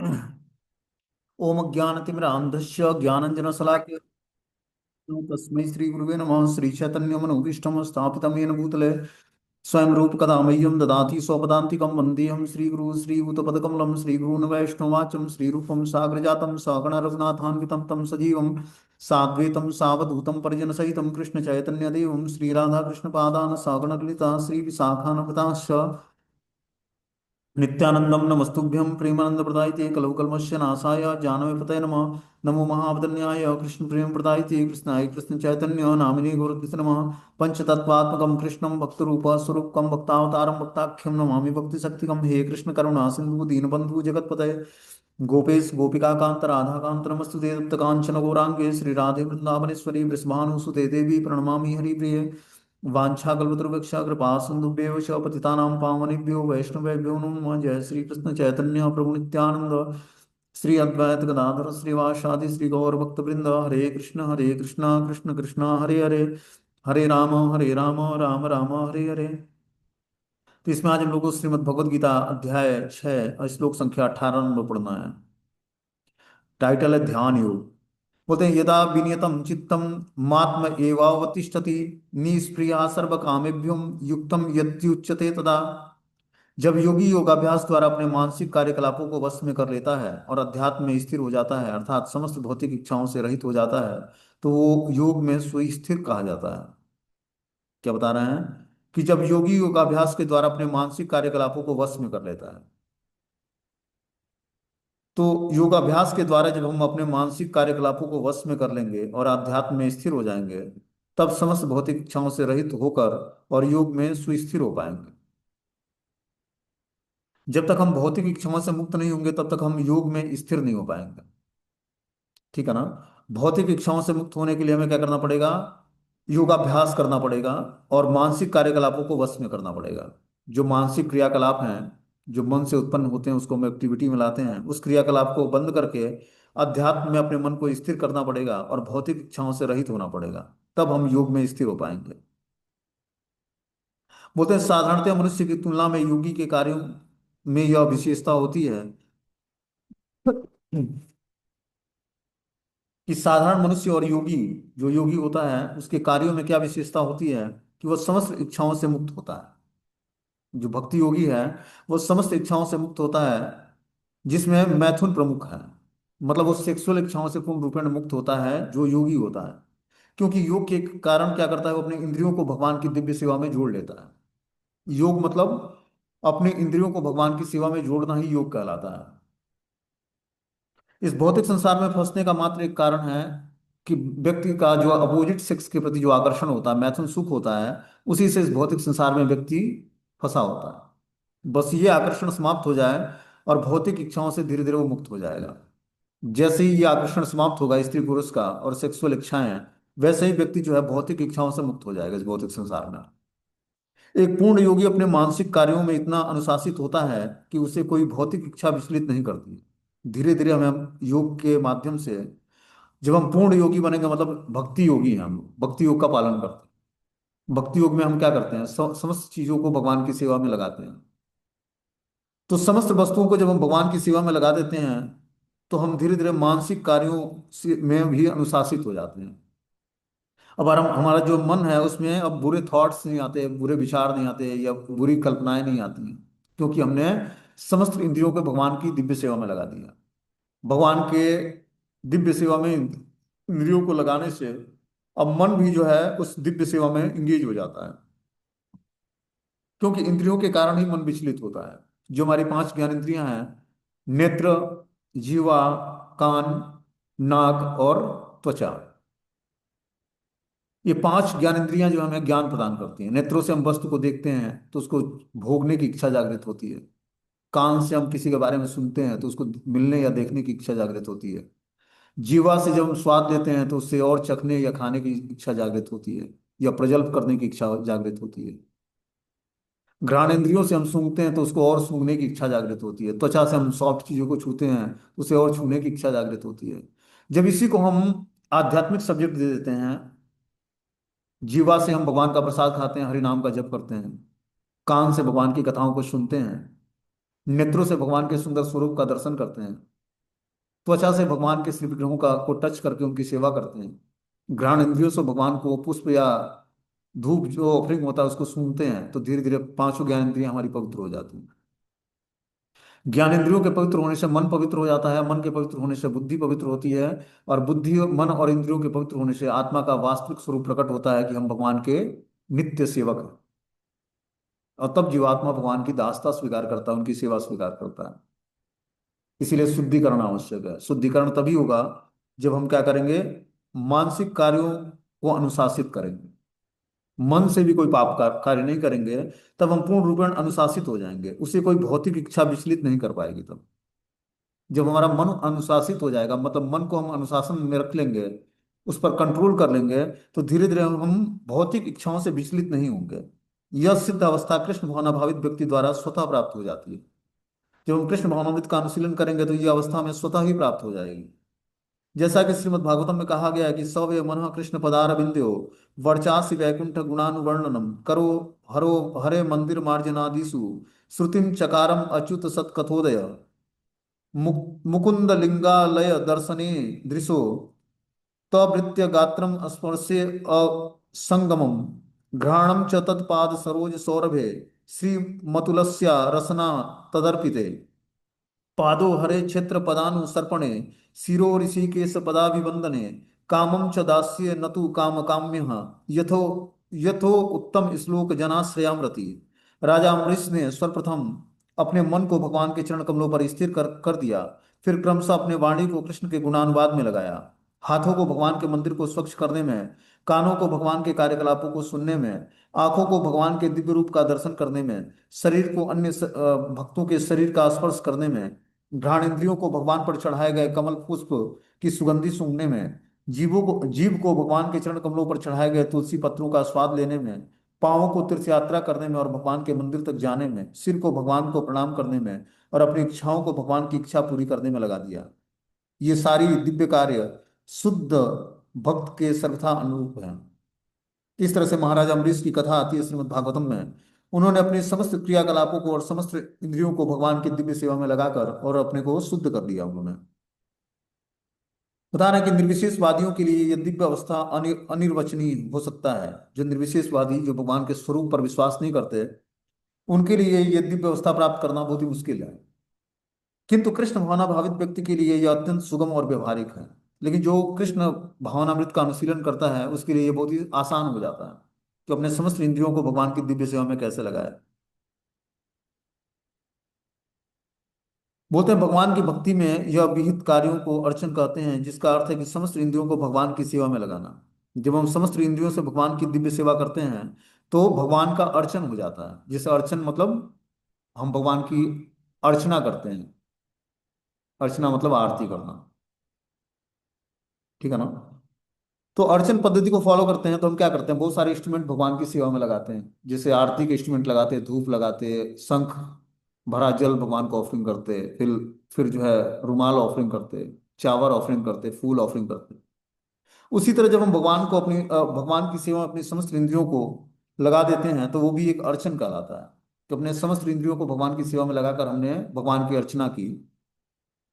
ओम ज्ञानतिमिरान्धस्य ज्ञानञ्जनशलाकया तस्मै श्रीगुरुवे नमः। श्रीचैतन्यमनोभीष्टं स्थापितं येन भूतले स्वयं रूप कदा मह्यं ददाति स्वपदान्तिकं वन्देऽहं श्रीगुरु श्रीयुतपदकमलं श्रीगुरून् वैष्णवाचं श्रीरूपं साग्रजातं सगण रघुनाथान्वितं तं सजीवं साद्वैतं सावधूतं परिजनसहितं कृष्णचैतन्यदेवं श्रीराधाकृष्णपादान् सगण ललिता श्रीविशाखान्विताश्च नित्यानंदम नमस्तुभ्यं प्रेमानंद प्रदायते कलौ कल्मस्य नाशाय जानवे नमः। नमो महावदन्याय कृष्ण प्रेम प्रदायते कृष्णाय कृष्ण चैतन्य नामिने गौरकृष्ण नमः। पंचतत्वात्मकं कृष्णं भक्तरूप स्वरूपकं भक्तावतारं भक्ताख्यं नमामि भक्ति शक्तिकं। हे कृष्ण करुणा सिंधु दीनबंधु जगतपते गोपेश गोपिका कांत राधा कांत नमस्तुते तप्त कांचन गौरांगे श्री राधे वृंदावनेश्वरी वृषभानुसुते देवी प्रणमामि हरिप्रिये। वाञ्छाकल्पतरुवृक्षा कृपा सिन्धुभ्येव च पतितानां पावनेभ्यो वैष्णवेभ्यो नमो नमः। जय श्री कृष्ण चैतन्य प्रभु नित्यानंद श्री अद्वैत गदाधर श्रीवासादि श्री गौर भक्तवृंद। हरे कृष्ण कृष्ण कृष्ण हरे हरे, हरे राम राम राम हरे हरे। तो इसमें आज हम लोग को श्रीमद् भगवद गीता अध्याय 6 और श्लोक संख्या 18 नंबर पढ़ना है। टाइटल है ध्यान योग। बोलते हैं यदा विनियतम चित्तम मात्म एवावतिष्ठति निष्क्रिया सर्व कामेभ्युम युक्तम यद्युच्यते तदा। जब योगी योगाभ्यास द्वारा अपने मानसिक कार्यकलापों को वश में कर लेता है और अध्यात्म में स्थिर हो जाता है, अर्थात समस्त भौतिक इच्छाओं से रहित हो जाता है, तो वो योग में सुस्थिर कहा जाता है। क्या बता रहे हैं कि जब योगी योगाभ्यास के द्वारा अपने मानसिक कार्यकलापों को वश में कर लेता है, तो योगाभ्यास के द्वारा जब हम अपने मानसिक कार्यकलापों को वश में कर लेंगे और आध्यात्म में स्थिर हो जाएंगे, तब समस्त भौतिक इच्छाओं से रहित होकर और योग में सुस्थिर हो पाएंगे। जब तक हम भौतिक इच्छाओं से मुक्त नहीं होंगे तब तक हम योग में स्थिर नहीं हो पाएंगे। ठीक है ना। भौतिक इच्छाओं से मुक्त होने के लिए हमें क्या करना पड़ेगा? योगाभ्यास करना पड़ेगा और मानसिक कार्यकलापों को वश में करना पड़ेगा। जो मानसिक क्रियाकलाप हैं, जो मन से उत्पन्न होते हैं, उसको हम एक्टिविटी में लाते हैं, उस क्रियाकलाप को बंद करके अध्यात्म में अपने मन को स्थिर करना पड़ेगा और भौतिक इच्छाओं से रहित होना पड़ेगा। तब हम योग में स्थिर हो पाएंगे। बोलते हैं साधारणतः मनुष्य की तुलना में योगी के कार्यों में यह विशेषता होती है कि साधारण मनुष्य और योगी, जो योगी होता है, उसके कार्यों में क्या विशेषता होती है कि वह समस्त इच्छाओं से मुक्त होता है। जो भक्ति योगी है वो समस्त इच्छाओं से मुक्त होता है, जिसमें मैथुन प्रमुख है। मतलब वो सेक्सुअल इच्छाओं से पूर्ण रूपेण मुक्त होता है जो योगी होता है। क्योंकि योग के कारण क्या करता है, वो अपने इंद्रियों को भगवान की दिव्य सेवा में जोड़ लेता है। योग मतलब अपने इंद्रियों को भगवान की सेवा में जोड़ना ही योग कहलाता है। इस भौतिक संसार में फंसने का मात्र एक कारण है कि व्यक्ति का जो अपोजिट सेक्स के प्रति जो आकर्षण होता है, मैथुन सुख होता है, उसी से इस भौतिक संसार में व्यक्ति फंसा होता है। बस ये आकर्षण समाप्त हो जाए और भौतिक इच्छाओं से धीरे धीरे वो मुक्त हो जाएगा। जैसे ही ये आकर्षण समाप्त होगा स्त्री पुरुष का और सेक्सुअल इच्छाएं, वैसे ही व्यक्ति जो है भौतिक इच्छाओं से मुक्त हो जाएगा इस भौतिक संसार में। एक पूर्ण योगी अपने मानसिक कार्यों में इतना अनुशासित होता है कि उसे कोई भौतिक इच्छा विचलित नहीं करती। धीरे धीरे हमें योग के माध्यम से जब हम पूर्ण योगी बनेंगे, मतलब भक्ति योगी हैं, हम भक्ति योग का पालन करते हैं। भक्ति योग में हम क्या करते हैं, समस्त चीजों को भगवान की सेवा में लगाते हैं। तो समस्त वस्तुओं को जब हम भगवान की सेवा में लगा देते हैं, तो हम धीरे धीरे मानसिक कार्यों से में भी अनुशासित हो जाते हैं। अब हम हमारा जो मन है उसमें अब बुरे थॉट्स नहीं आते, बुरे विचार नहीं आते या बुरी कल्पनाएं नहीं आती हैं, क्योंकि हमने समस्त इंद्रियों को भगवान की दिव्य सेवा में लगा दिया। भगवान के दिव्य सेवा में इंद्रियों को लगाने से अब मन भी जो है उस दिव्य सेवा में इंगेज हो जाता है। क्योंकि इंद्रियों के कारण ही मन विचलित होता है। जो हमारी पांच ज्ञान इंद्रियां हैं, नेत्र, जीवा, कान, नाक और त्वचा, ये पांच ज्ञान इंद्रियां जो हमें ज्ञान प्रदान करती हैं। नेत्रों से हम वस्तु को देखते हैं तो उसको भोगने की इच्छा जागृत होती है। कान से हम किसी के बारे में सुनते हैं तो उसको मिलने या देखने की इच्छा जागृत होती है। जीवा से जब हम स्वाद लेते हैं तो उससे और चखने या खाने की इच्छा जागृत होती है या प्रजल्प करने की इच्छा जागृत होती है। घ्राण इंद्रियों से हम सूंघते हैं तो उसको और सूंघने की इच्छा जागृत होती है। त्वचा से हम सॉफ्ट चीजों को छूते हैं, उसे और छूने की इच्छा जागृत होती है। जब इसी को हम आध्यात्मिक सब्जेक्ट दे देते हैं, जीवा से हम भगवान का प्रसाद खाते हैं, हरि नाम का जप करते हैं, कान से भगवान की कथाओं को सुनते हैं, नेत्रों से भगवान के सुंदर स्वरूप का दर्शन करते हैं, त्वचा से भगवान के श्री विग्रहों का को टच करके उनकी सेवा करते हैं। घ्राण इंद्रियों से भगवान को पुष्प या धूप जो ऑफरिंग होता है उसको सूंघते हैं, तो धीरे धीरे पांचों ज्ञान इंद्रियां हमारी पवित्र हो जाती हैं। ज्ञान इंद्रियों के पवित्र होने से मन पवित्र हो जाता है, मन के पवित्र होने से बुद्धि पवित्र होती है, और बुद्धि, मन और इंद्रियों के पवित्र होने से आत्मा का वास्तविक स्वरूप प्रकट होता है कि हम भगवान के नित्य सेवक हैं। और तब जीवात्मा भगवान की दासता स्वीकार करता है, उनकी सेवा स्वीकार करता है। इसीलिए शुद्धिकरण आवश्यक है। शुद्धिकरण तभी होगा जब हम क्या करेंगे, मानसिक कार्यों को अनुशासित करेंगे। मन से भी कोई पाप का कार्य नहीं करेंगे, तब हम पूर्ण रूपेण अनुशासित हो जाएंगे, उसे कोई भौतिक इच्छा विचलित नहीं कर पाएगी। तब जब हमारा मन अनुशासित हो जाएगा, मतलब मन को हम अनुशासन में रख लेंगे, उस पर कंट्रोल कर लेंगे, तो धीरे धीरे हम भौतिक इच्छाओं से विचलित नहीं होंगे। यह सिद्ध अवस्था कृष्ण भावनाभावित व्यक्ति द्वारा स्वतः प्राप्त हो जाती है। जब हम कृष्ण भावनामृत का अनुशीलन करेंगे तो ये अवस्था हमें स्वतः ही प्राप्त हो जाएगी। जैसा कि श्रीमद् भागवतम में कहा गया है कि सवय मन कृष्ण पदारविंदो वर्चासी वैकुंठ गुणानुवर्णनम करो हरो हरे मंदिर मार्जनादिषु श्रुतिम चकारम अच्युत सत्कथोदय मुकुंद लिंगालय दर्शने दृशो तवृत्य गात्रम स्पर्शे असंगमम घ्राणम च तत्पाद सरोज सौरभे श्री मतुलस्य रसना तदर्पिते पादो हरे क्षेत्र पदानु सर्पणे शिरो ऋषिकेश पदाभिवंदने कामं च दास्य न तु काम काम्यः यथो यथो उत्तम श्लोक जनाश्रयामृति। राजा अम्बरीश ने सर्वप्रथम अपने मन को भगवान के चरण कमलों पर स्थिर कर दिया। फिर क्रमशः अपने वाणी को कृष्ण के गुणानुवाद में लगाया। हाथों को भगवान के मंदिर को स्वच्छ करने में, कानों को भगवान के कार्यकलापों को सुनने में, आंखों को भगवान के दिव्य रूप का दर्शन करने में, शरीर को अन्य भक्तों के शरीर का स्पर्श करने में, घ्राण इंद्रियों को भगवान पर चढ़ाए गए कमल पुष्प की सुगंधी सूंघने में, जीव को भगवान के चरण कमलों पर चढ़ाए गए तुलसी पत्रों का स्वाद लेने में, पांवों को तीर्थ यात्रा करने में और भगवान के मंदिर तक जाने में, सिर को भगवान को प्रणाम करने में और अपनी इच्छाओं को भगवान की इच्छा पूरी करने में लगा दिया। ये सारी दिव्य कार्य शुद्ध भक्त के सर्वथा अनुरूप है। इस तरह से महाराजा अम्बरीश की कथा आती है श्रीमद् भागवतम में। उन्होंने अपने समस्त क्रियाकलापों को और समस्त इंद्रियों को भगवान की दिव्य सेवा में लगाकर और अपने को शुद्ध कर दिया उन्होंने। बता रहे हैं कि निर्विशेषवादियों के लिए यह दिव्य अवस्था अनिर्वचनीय हो सकता है। जो निर्विशेषवादी, जो भगवान के स्वरूप पर विश्वास नहीं करते, उनके लिए यह दिव्य अवस्था प्राप्त करना बहुत ही मुश्किल है। किंतु कृष्ण भावना भावित व्यक्ति के लिए यह अत्यंत सुगम और व्यवहारिक है। लेकिन जो कृष्ण भावनामृत का अनुशीलन करता है उसके लिए यह बहुत ही आसान हो जाता है कि अपने समस्त इंद्रियों को भगवान की दिव्य सेवा में कैसे लगाए। बोलते हैं भगवान की भक्ति में यह विहित कार्यों को अर्चन कहते हैं, जिसका अर्थ है कि समस्त इंद्रियों को भगवान की सेवा में लगाना। जब हम समस्त इंद्रियों से भगवान की दिव्य सेवा करते हैं तो भगवान का अर्चन हो जाता है। जैसे अर्चन मतलब हम भगवान की अर्चना करते हैं। अर्चना मतलब आरती करना, ठीक है ना। तो अर्चन पद्धति को फॉलो करते हैं तो हम क्या करते हैं, बहुत सारे इंस्ट्रूमेंट भगवान की सेवा में लगाते हैं। जैसे आरती के इंस्ट्रूमेंट लगाते हैं, धूप लगाते हैं, शंख भरा जल भगवान को ऑफरिंग करते हैं, फिर जो है रुमाल ऑफरिंग करते हैं, चावल ऑफरिंग करते हैं, फूल ऑफरिंग करते हैं। उसी तरह जब हम भगवान को भगवान की सेवा में अपनी समस्त इंद्रियों को लगा देते हैं तो वो भी एक अर्चन कहलाता है। तो अपने समस्त इंद्रियों को भगवान की सेवा में लगाकर हमने भगवान की अर्चना की।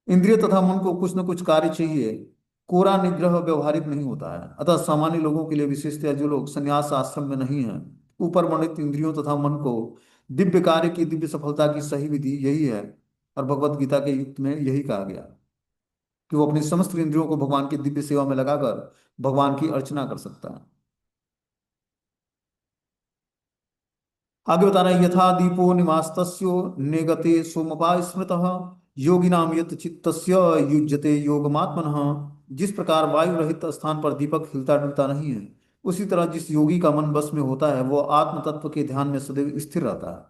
इंद्रिय तथा मन को कुछ न कुछ कार्य चाहिए। कोरा निग्रह व्यवहारिक नहीं होता है। अतः सामान्य लोगों के लिए, विशेषतः जो लोग संन्यास आश्रम में नहीं हैं, ऊपर वर्णित इंद्रियों तथा मन को दिव्य कार्य की दिव्य सफलता की सही विधि यही है। और भगवत गीता के युक्त में यही कहा गया कि वो अपनी समस्त इंद्रियों को भगवान की दिव्य सेवा में लगाकर भगवान की अर्चना कर सकता है। आगे बता रहे हैं, यथा दीपो निवास्तस्यो नेगते सोमपा स्मृतः योगिनाम यत चित्तस्य युज्यते योगमात्मनः। जिस प्रकार वायु रहित स्थान पर दीपक हिलता डुलता नहीं है, उसी तरह जिस योगी का मन बस में होता है वो आत्म तत्व के ध्यान में सदैव स्थिर रहता है।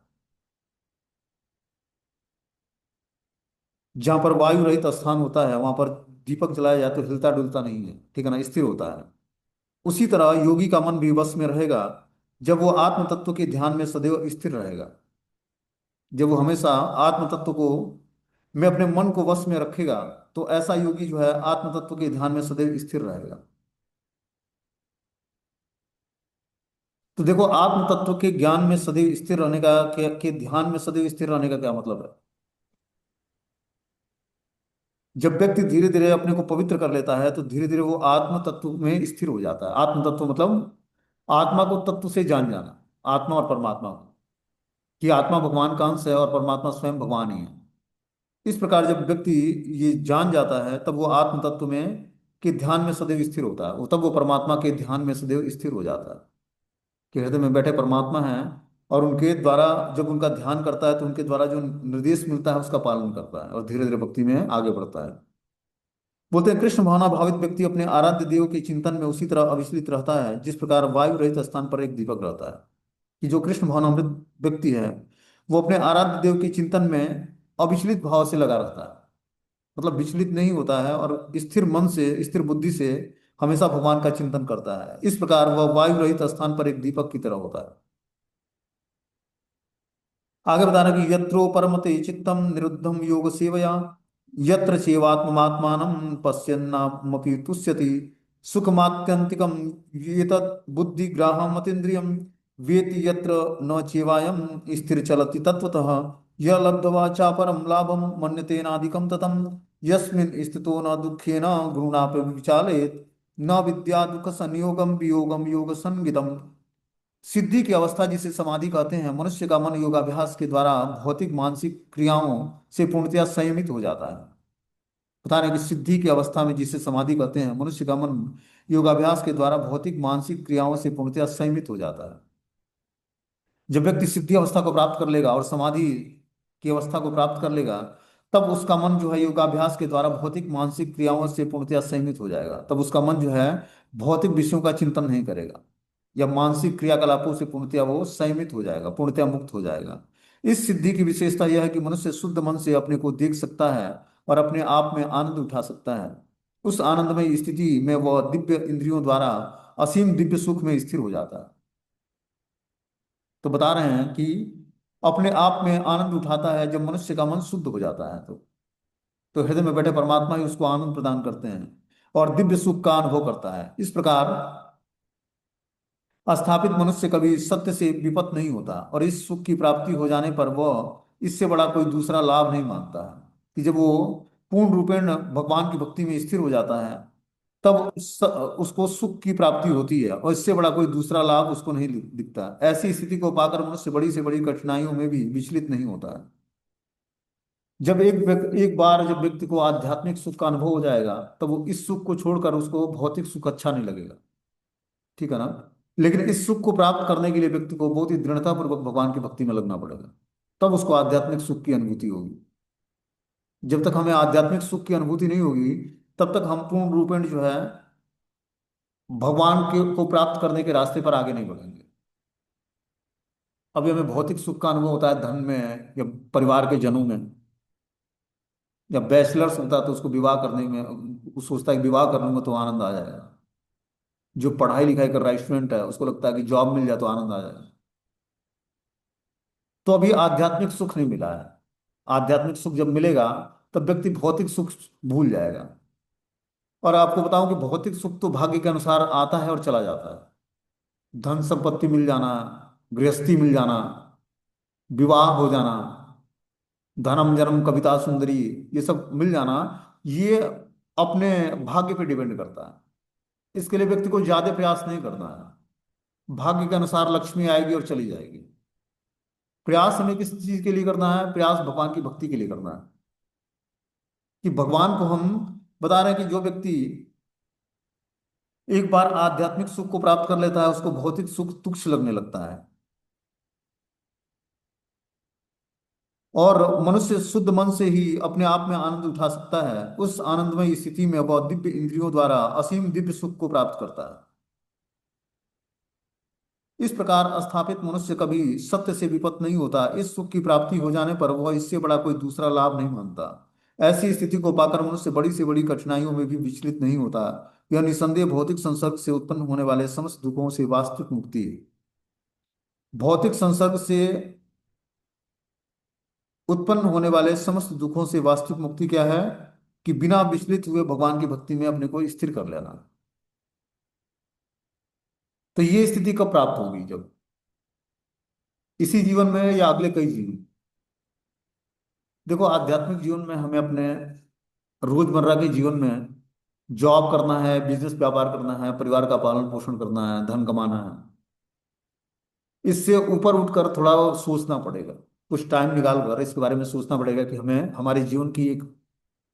जहां पर वायु रहित स्थान होता है वहां पर दीपक जलाया जाए तो हिलता डुलता नहीं है, ठीक है ना, स्थिर होता है। उसी तरह योगी का मन भी बस में रहेगा जब वो आत्म तत्व के ध्यान में सदैव स्थिर रहेगा। जब वो हमेशा आत्म तत्व को में अपने मन को वश में रखेगा तो ऐसा योगी जो है आत्म तत्व के ध्यान में सदैव स्थिर रहेगा। तो देखो, आत्म तत्व के ज्ञान में सदैव स्थिर रहने का के ध्यान में सदैव स्थिर रहने का क्या मतलब है। जब व्यक्ति धीरे धीरे अपने को पवित्र कर लेता है तो धीरे धीरे वो आत्म तत्व में स्थिर हो जाता है। आत्म तत्व मतलब आत्मा को तत्व से जान जाना, आत्मा और परमात्मा को, कि आत्मा भगवान का अंश है और परमात्मा स्वयं भगवान ही है। इस प्रकार जब व्यक्ति ये जान जाता है तब वो आत्म तत्व में के ध्यान में सदैव स्थिर होता है, तब वो परमात्मा के ध्यान में सदैव स्थिर हो जाता है कि हृदय में बैठे परमात्मा हैं, और उनके द्वारा जब उनका ध्यान करता है तो उनके द्वारा जो निर्देश मिलता है उसका पालन करता है और धीरे धीरे भक्ति में आगे बढ़ता है। बोलते हैं कृष्ण भावना भावित व्यक्ति अपने आराध्य देव के चिंतन में उसी तरह अविचलित रहता है जिस प्रकार वायु रहित स्थान पर एक दीपक रहता है। कि जो कृष्ण भावनामृत व्यक्ति है वो अपने आराध्य देव के चिंतन में अविचलित भाव से लगा रहता है, मतलब विचलित नहीं होता है, और स्थिर मन से स्थिर बुद्धि से हमेशा भगवान का चिंतन करता है। इस प्रकार वह वायु रहित स्थान पर एक दीपक की तरह होता है। आगे बता रहा कि यत्रो परमते चित्तम निरुद्धम योग सेवया यत्र चैवात्मात्मानं पश्यन्नामपि तुष्यति सुखमात्यंतिकम एतत् बुद्धिग्राहम अतीन्द्रियम वेति यत्र न चैवायं स्थिर चलति तत्वतः य लब्ध्वा चापरं लाभं मन्यतेनाधिकं ततं यस्मिन् स्थितो न दुःखेन गुरुणापि विचालयेत् न विद्या दुःख संयोगम वियोगम योग संगितम। सिद्धि की अवस्था जिसे समाधि कहते हैं, मनुष्य का मन योगाभ्यास के द्वारा भौतिक मानसिक क्रियाओं से पूर्णतया संयमित हो जाता है। बता रहे हैं कि सिद्धि की अवस्था में जिसे समाधि कहते हैं, मनुष्य का मन योगाभ्यास के द्वारा भौतिक मानसिक क्रियाओं से पूर्णतया संयमित हो जाता है। जब व्यक्ति सिद्धि अवस्था को प्राप्त कर लेगा और समाधि की अवस्था को प्राप्त कर लेगा तब उसका मन जो है योगाभ्यास के द्वारा भौतिक मानसिक क्रियाओं से पूर्णतया संयमित हो जाएगा। तब उसका मन जो है भौतिक विषयों का चिंतन नहीं करेगा या मानसिक क्रियाकलापों से पूर्णतया वो संयमित हो जाएगा, पूर्णतया मुक्त हो जाएगा। इस सिद्धि की विशेषता यह है कि मनुष्य शुद्ध मन से अपने को देख सकता है और अपने आप में आनंद उठा सकता है। उस आनंदमय स्थिति में वह दिव्य इंद्रियों द्वारा असीम दिव्य सुख में स्थिर हो जाता है। तो बता रहे हैं कि अपने आप में आनंद उठाता है जब मनुष्य का मन शुद्ध हो जाता है। तो हृदय में बैठे परमात्मा ही उसको आनंद प्रदान करते हैं और दिव्य सुख का अनुभव करता है। इस प्रकार स्थापित मनुष्य कभी सत्य से विपत नहीं होता और इस सुख की प्राप्ति हो जाने पर वह इससे बड़ा कोई दूसरा लाभ नहीं मानता है। कि जब वो पूर्ण रूपेण भगवान की भक्ति में स्थिर हो जाता है तब उसको सुख की प्राप्ति होती है और इससे बड़ा कोई दूसरा लाभ उसको नहीं दिखता। ऐसी स्थिति को पाकर मनुष्य बड़ी से बड़ी कठिनाइयों में भी विचलित नहीं होता है। जब एक बार जब व्यक्ति को आध्यात्मिक सुख का अनुभव हो जाएगा तब वो इस सुख को छोड़कर उसको भौतिक सुख अच्छा नहीं लगेगा। ठीक है ना। लेकिन इस सुख को प्राप्त करने के लिए व्यक्ति को बहुत ही दृढ़ता पूर्वक भगवान की भक्ति में लगना पड़ेगा, तब उसको आध्यात्मिक सुख की अनुभूति होगी। जब तक हमें आध्यात्मिक सुख की अनुभूति नहीं होगी तब तक हम पूर्ण रूपेण जो है भगवान के को प्राप्त करने के रास्ते पर आगे नहीं बढ़ेंगे। अभी हमें भौतिक सुख का अनुभव होता है धन में या परिवार के जनों में, या बैचलर्स होता है तो उसको विवाह करने में वो सोचता है कि विवाह कर लूंगा तो आनंद आ जाएगा। जो पढ़ाई लिखाई कर रहा है स्टूडेंट है उसको लगता है कि जॉब मिल जाए तो आनंद आ जाएगा। तो अभी आध्यात्मिक सुख नहीं मिला है। आध्यात्मिक सुख जब मिलेगा तब व्यक्ति भौतिक सुख भूल जाएगा। और आपको बताऊं कि भौतिक सुख तो भाग्य के अनुसार आता है और चला जाता है। धन संपत्ति मिल जाना, गृहस्थी मिल जाना, विवाह हो जाना, धर्म जन्म कविता सुंदरी, ये सब मिल जाना, ये अपने भाग्य पे डिपेंड करता है। इसके लिए व्यक्ति को ज्यादा प्रयास नहीं करना है। भाग्य के अनुसार लक्ष्मी आएगी और चली जाएगी। प्रयास हमें किस चीज के लिए करना है? प्रयास भगवान की भक्ति के लिए करना है। कि भगवान को हम बता रहे हैं कि जो व्यक्ति एक बार आध्यात्मिक सुख को प्राप्त कर लेता है उसको भौतिक सुख तुच्छ लगने लगता है। और मनुष्य शुद्ध मन से ही अपने आप में आनंद उठा सकता है। उस आनंदमय स्थिति में वह दिव्य इंद्रियों द्वारा असीम दिव्य सुख को प्राप्त करता है। इस प्रकार स्थापित मनुष्य कभी सत्य से विपत नहीं होता। इस सुख की प्राप्ति हो जाने पर वह इससे बड़ा कोई दूसरा लाभ नहीं मानता। ऐसी स्थिति को पाकर मनुष्य बड़ी से बड़ी कठिनाइयों में भी विचलित नहीं होता। यह निसंदेह भौतिक संसर्ग से उत्पन्न होने वाले समस्त दुखों से वास्तविक मुक्ति है। भौतिक संसर्ग से उत्पन्न होने वाले समस्त दुखों से वास्तविक मुक्ति क्या है? कि बिना विचलित हुए भगवान की भक्ति में अपने को स्थिर कर लेना। तो ये स्थिति कब प्राप्त होगी? जब इसी जीवन में या अगले कई जीवन। देखो आध्यात्मिक जीवन में हमें अपने रोजमर्रा के जीवन में जॉब करना है, बिजनेस व्यापार करना है, परिवार का पालन पोषण करना है, धन कमाना है, इससे ऊपर उठकर थोड़ा सोचना पड़ेगा। कुछ टाइम निकाल कर इसके बारे में सोचना पड़ेगा कि हमें हमारे जीवन की एक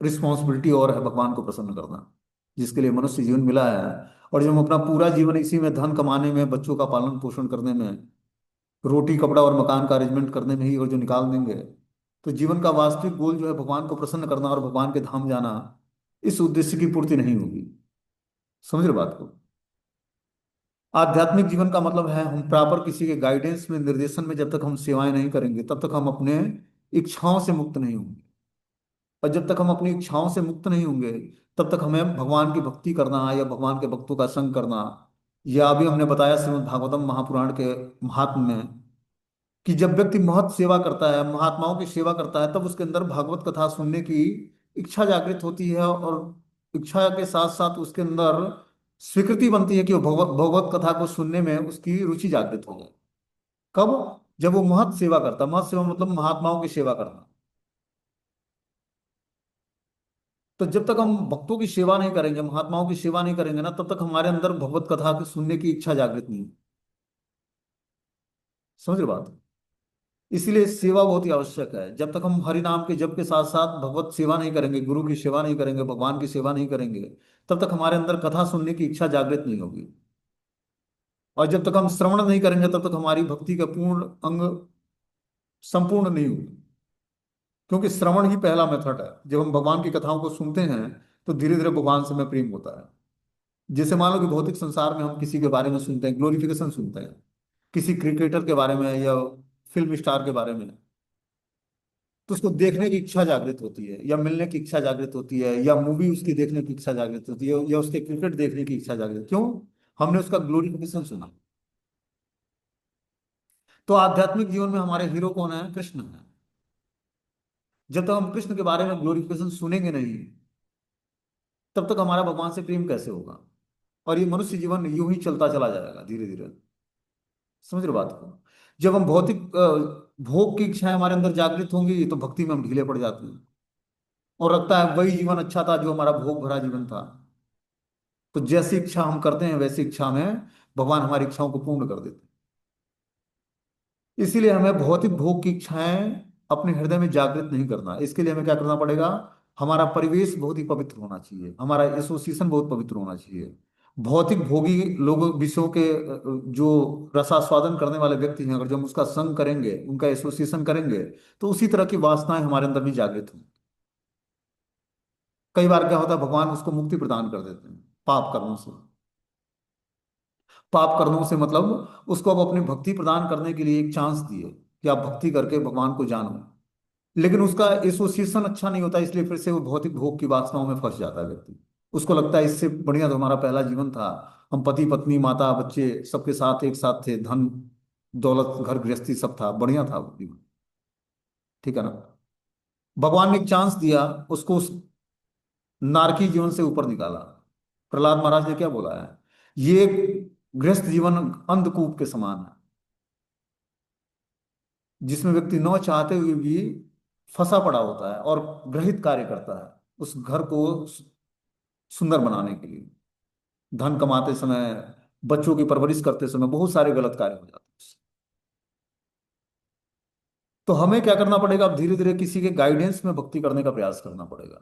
रिस्पॉन्सिबिलिटी और है, भगवान को प्रसन्न करना, जिसके लिए मनुष्य जीवन मिला है। और जब हम अपना पूरा जीवन इसी में, धन कमाने में, बच्चों का पालन पोषण करने में, रोटी कपड़ा और मकान का अरेंजमेंट करने में ही और जो निकाल देंगे, तो जीवन का वास्तविक गोल जो है भगवान को प्रसन्न करना और भगवान के धाम जाना, इस उद्देश्य की पूर्ति नहीं होगी। समझ रहे बात को? आध्यात्मिक जीवन का मतलब है हम प्रॉपर किसी के गाइडेंस में, निर्देशन में जब तक हम सेवाएं नहीं करेंगे तब तक हम अपने इच्छाओं से मुक्त नहीं होंगे। और जब तक हम अपनी इच्छाओं से मुक्त नहीं होंगे तब तक हमें भगवान की भक्ति करना या भगवान के भक्तों का संग करना, या अभी हमने बताया श्रीमद् भागवतम महापुराण के महात्म में कि जब व्यक्ति महत सेवा करता है, महात्माओं की सेवा करता है, तब उसके अंदर भागवत कथा सुनने की इच्छा जागृत होती है। और इच्छा के साथ साथ उसके अंदर स्वीकृति बनती है कि वो भगवत भगवत कथा को सुनने में उसकी रुचि जागृत हो जाए। कब? जब वो महत सेवा करता है। महत सेवा मतलब महात्माओं की सेवा करना। तो जब तक हम भक्तों की सेवा नहीं करेंगे, महात्माओं की सेवा नहीं करेंगे ना, तब तक हमारे अंदर भगवत कथा की सुनने की इच्छा जागृत नहीं है। समझ रहे बात? इसीलिए सेवा बहुत ही आवश्यक है। जब तक हम हरि नाम के जप के साथ साथ भगवत सेवा नहीं करेंगे, गुरु की सेवा नहीं करेंगे, भगवान की सेवा नहीं करेंगे, तब तक हमारे अंदर कथा सुनने की इच्छा जागृत नहीं होगी। और जब तक हम श्रवण नहीं करेंगे तब तक हमारी भक्ति का पूर्ण अंग संपूर्ण नहीं होगी। क्योंकि श्रवण ही पहला मेथड है। जब हम भगवान की कथाओं को सुनते हैं तो धीरे धीरे भगवान से हमें प्रेम होता है। जैसे मान लो कि भौतिक संसार में हम किसी के बारे में सुनते हैं, ग्लोरिफिकेशन सुनते हैं, किसी क्रिकेटर के बारे में या फिल्म स्टार के बारे में, तो उसको देखने की इच्छा जागृत होती है, या मिलने की इच्छा जागृत होती है, या मूवी उसकी देखने की इच्छा जागृत होती है, या उसके क्रिकेट देखने की इच्छा जागृत। क्यों? हमने उसका ग्लोरिफिकेशन सुना। तो आध्यात्मिक जीवन में हमारे हीरो कौन है? कृष्ण है। जब तक हम कृष्ण के बारे में ग्लोरिफिकेशन सुनेंगे नहीं, तब तक हमारा भगवान से प्रेम कैसे होगा? और ये मनुष्य जीवन यूं ही चलता चला जाएगा धीरे धीरे। समझ रहे बात को? जब हम भौतिक भोग की इच्छाएं हमारे अंदर जागृत होंगी तो भक्ति में हम ढीले पड़ जाते हैं, और लगता है वही जीवन अच्छा था जो हमारा भोग भरा जीवन था। तो जैसी इच्छा हम करते हैं वैसी इच्छा में भगवान हमारी इच्छाओं को पूर्ण कर देते हैं। इसीलिए हमें भौतिक भोग की इच्छाएं अपने हृदय में जागृत नहीं करना। इसके लिए हमें क्या करना पड़ेगा? हमारा परिवेश बहुत ही पवित्र होना चाहिए, हमारा एसोसिएशन बहुत पवित्र होना चाहिए। भौतिक भोगी लोग, विषयों के जो रसास्वादन करने वाले व्यक्ति हैं, अगर जो हम उसका संग करेंगे, उनका एसोसिएशन करेंगे, तो उसी तरह की वासनाएं हमारे अंदर भी जागृत होंगी। कई बार क्या होता है, भगवान उसको मुक्ति प्रदान कर देते हैं पाप कर्मों से। पाप कर्मों से मतलब उसको अब अपनी भक्ति प्रदान करने के लिए एक चांस दिए कि आप भक्ति करके भगवान को जानो। लेकिन उसका एसोसिएशन अच्छा नहीं होता, इसलिए फिर से वो भौतिक भोग की वासनाओं में फंस जाता है व्यक्ति। उसको लगता है इससे बढ़िया तो हमारा पहला जीवन था, हम पति पत्नी माता बच्चे सबके साथ एक साथ थे, धन दौलत घर गृहस्थी सब था, बढ़िया था वो जीवन। ठीक है ना? भगवान ने एक चांस दिया उसको, उस नारकी जीवन से ऊपर निकाला। प्रहलाद महाराज ने क्या बोला है? ये गृहस्थ जीवन अंधकूप के समान है, जिसमें व्यक्ति न चाहते हुए भी फंसा पड़ा होता है और ग्रहित कार्य करता है उस घर को सुंदर बनाने के लिए। धन कमाते समय, बच्चों की परवरिश करते समय बहुत सारे गलत कार्य हो जाते हैं। तो हमें क्या करना पड़ेगा? अब धीरे धीरे किसी के गाइडेंस में भक्ति करने का प्रयास करना पड़ेगा।